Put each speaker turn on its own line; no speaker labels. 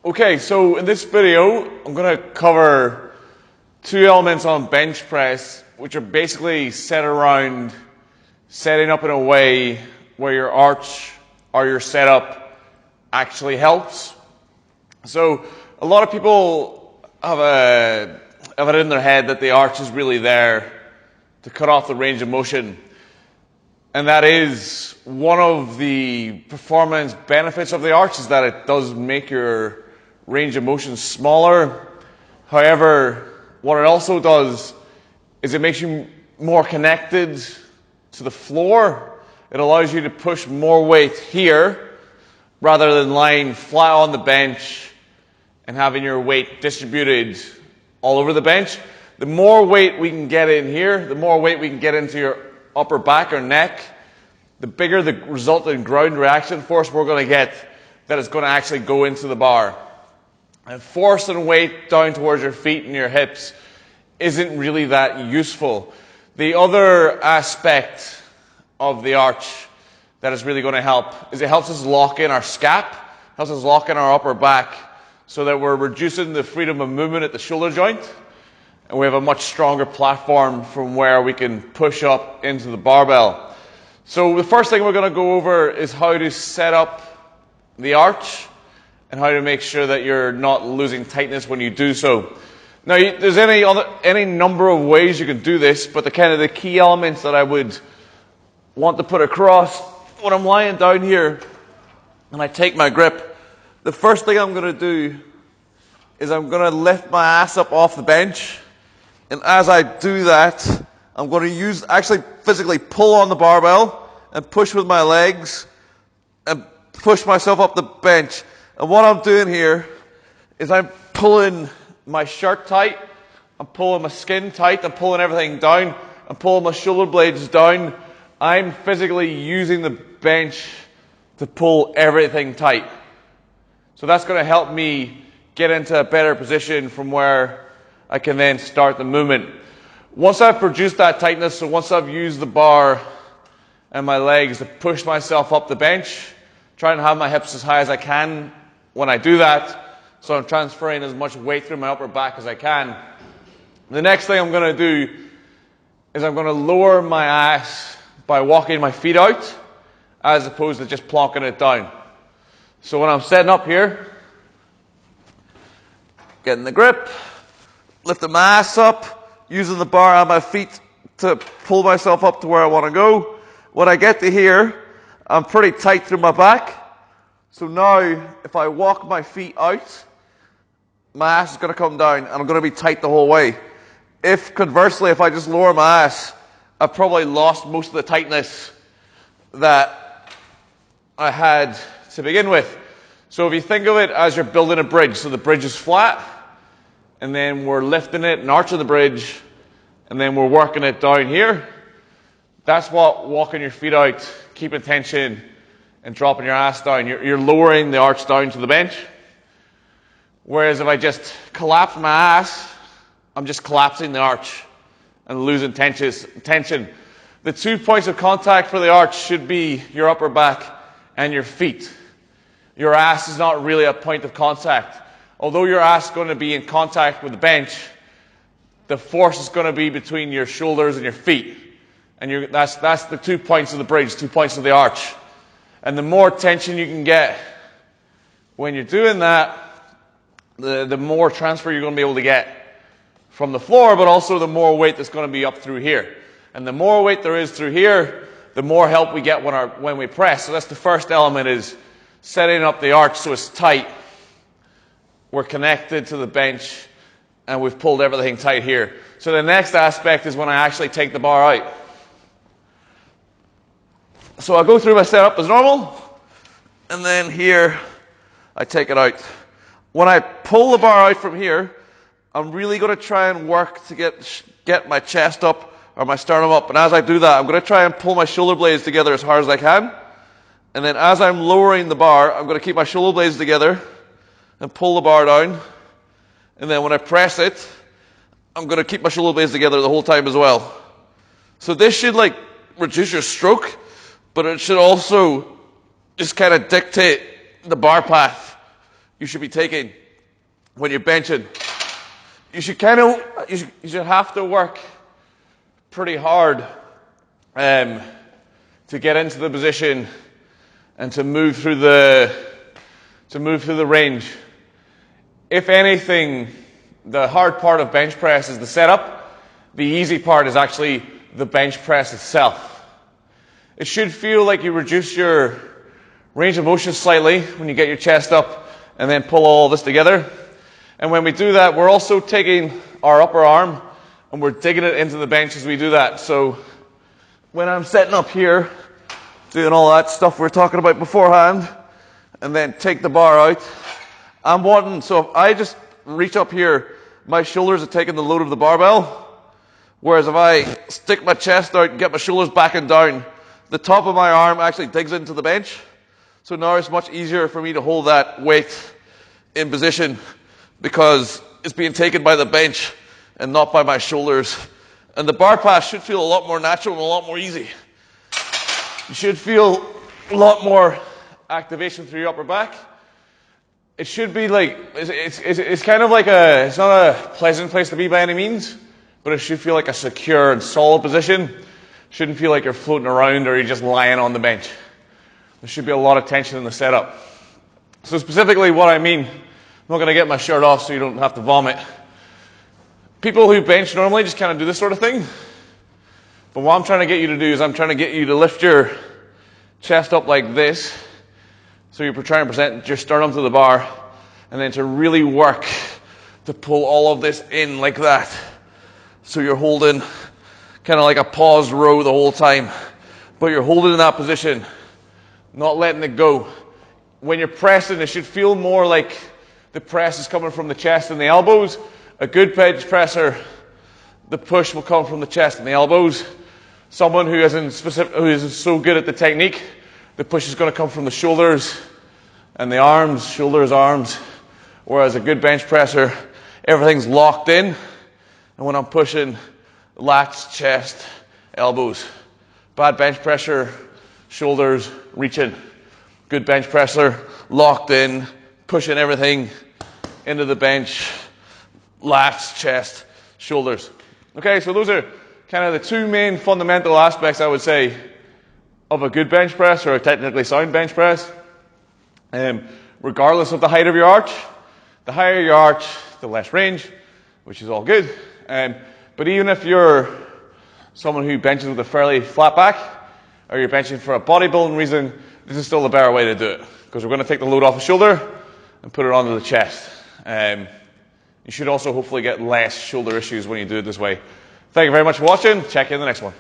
Okay, so in this video, I'm going to cover two elements on bench press, which are basically set around setting up in a way where your arch or your setup actually helps. So a lot of people have it in their head that the arch is really there to cut off the range of motion. And that is one of the performance benefits of the arch, is that it does make your range of motion smaller. However, what it also does is it makes you more connected to the floor. It allows you to push more weight here rather than lying flat on the bench and having your weight distributed all over the bench. The more weight we can get in here, the more weight we can get into your upper back or neck, the bigger the resultant ground reaction force we're going to get that is going to actually go into the bar. And forcing weight down towards your feet and your hips isn't really that useful. The other aspect of the arch that is really going to help is it helps us lock in our scap, helps us lock in our upper back so that we're reducing the freedom of movement at the shoulder joint, and we have a much stronger platform from where we can push up into the barbell. So the first thing we're going to go over is how to set up the arch and how to make sure that you're not losing tightness when you do so. Now, there's any number of ways you can do this, but the key elements that I would want to put across when I'm lying down here and I take my grip, the first thing I'm going to do is I'm going to lift my ass up off the bench, and as I do that, I'm going to actually physically pull on the barbell and push with my legs and push myself up the bench. And what I'm doing here is I'm pulling my shirt tight, I'm pulling my skin tight, I'm pulling everything down, I'm pulling my shoulder blades down. I'm physically using the bench to pull everything tight. So that's going to help me get into a better position from where I can then start the movement. Once I've produced that tightness, so once I've used the bar and my legs to push myself up the bench, try and have my hips as high as I can when I do that, so I'm transferring as much weight through my upper back as I can. The next thing I'm going to do is I'm going to lower my ass by walking my feet out as opposed to just plonking it down. So when I'm setting up here, getting the grip, lifting my ass up, using the bar on my feet to pull myself up to where I want to go. When I get to here, I'm pretty tight through my back. So now, if I walk my feet out, my ass is going to come down and I'm going to be tight the whole way. Conversely, if I just lower my ass, I've probably lost most of the tightness that I had to begin with. So if you think of it as you're building a bridge, so the bridge is flat, and then we're lifting it and arching the bridge, and then we're working it down here. That's what walking your feet out, keeping tension, and dropping your ass down. You're lowering the arch down to the bench. Whereas if I just collapse my ass, I'm just collapsing the arch and losing tension. The 2 points of contact for the arch should be your upper back and your feet. Your ass is not really a point of contact. Although your ass is going to be in contact with the bench, the force is going to be between your shoulders and your feet. And that's the 2 points of the bridge, 2 points of the arch. And the more tension you can get when you're doing that, the more transfer you're going to be able to get from the floor, but also the more weight that's going to be up through here. And the more weight there is through here, the more help we get when we press. So that's the first element, is setting up the arch so it's tight. We're connected to the bench and we've pulled everything tight here. So the next aspect is when I actually take the bar out. So I go through my setup as normal, and then here I take it out. When I pull the bar out from here, I'm really going to try and work to get my chest up or my sternum up. And as I do that, I'm going to try and pull my shoulder blades together as hard as I can. And then as I'm lowering the bar, I'm going to keep my shoulder blades together and pull the bar down. And then when I press it, I'm going to keep my shoulder blades together the whole time as well. So this should reduce your stroke, but it should also just kind of dictate the bar path. you should be taking when you're benching. You should have to work pretty hard to get into the position and to move through the range. If anything, the hard part of bench press is the setup. The easy part is actually the bench press itself. It should feel like you reduce your range of motion slightly when you get your chest up and then pull all this together. And when we do that, we're also taking our upper arm and we're digging it into the bench as we do that. So when I'm setting up here, doing all that stuff we were talking about beforehand, and then take the bar out, so if I just reach up here, my shoulders are taking the load of the barbell. Whereas if I stick my chest out and get my shoulders back and down, the top of my arm actually digs into the bench. So now it's much easier for me to hold that weight in position because it's being taken by the bench and not by my shoulders. And the bar pass should feel a lot more natural and a lot more easy. You should feel a lot more activation through your upper back. It should be like, it's kind of like it's not a pleasant place to be by any means, but it should feel like a secure and solid position. Shouldn't feel like you're floating around or you're just lying on the bench. There should be a lot of tension in the setup. So specifically what I mean, I'm not going to get my shirt off so you don't have to vomit. People who bench normally just kind of do this sort of thing. But what I'm trying to get you to do is I'm trying to get you to lift your chest up like this. So you're trying to present your sternum to the bar. And then to really work to pull all of this in like that. So you're holding kind of like a paused row the whole time. But you're holding in that position, not letting it go. When you're pressing, it should feel more like the press is coming from the chest and the elbows. A good bench presser, the push will come from the chest and the elbows. Someone who isn't so good at the technique, the push is going to come from the shoulders and the arms, shoulders, arms. Whereas a good bench presser, everything's locked in. And when I'm pushing, lats, chest, elbows. Bad bench pressure, shoulders, reaching. Good bench presser, locked in, pushing everything into the bench, lats, chest, shoulders. Okay, so those are kind of the two main fundamental aspects, I would say, of a good bench press or a technically sound bench press. Regardless of the height of your arch, the higher your arch, the less range, which is all good. But even if you're someone who benches with a fairly flat back, or you're benching for a bodybuilding reason, this is still the better way to do it. Because we're going to take the load off the shoulder and put it onto the chest. You should also hopefully get less shoulder issues when you do it this way. Thank you very much for watching. Check you in the next one.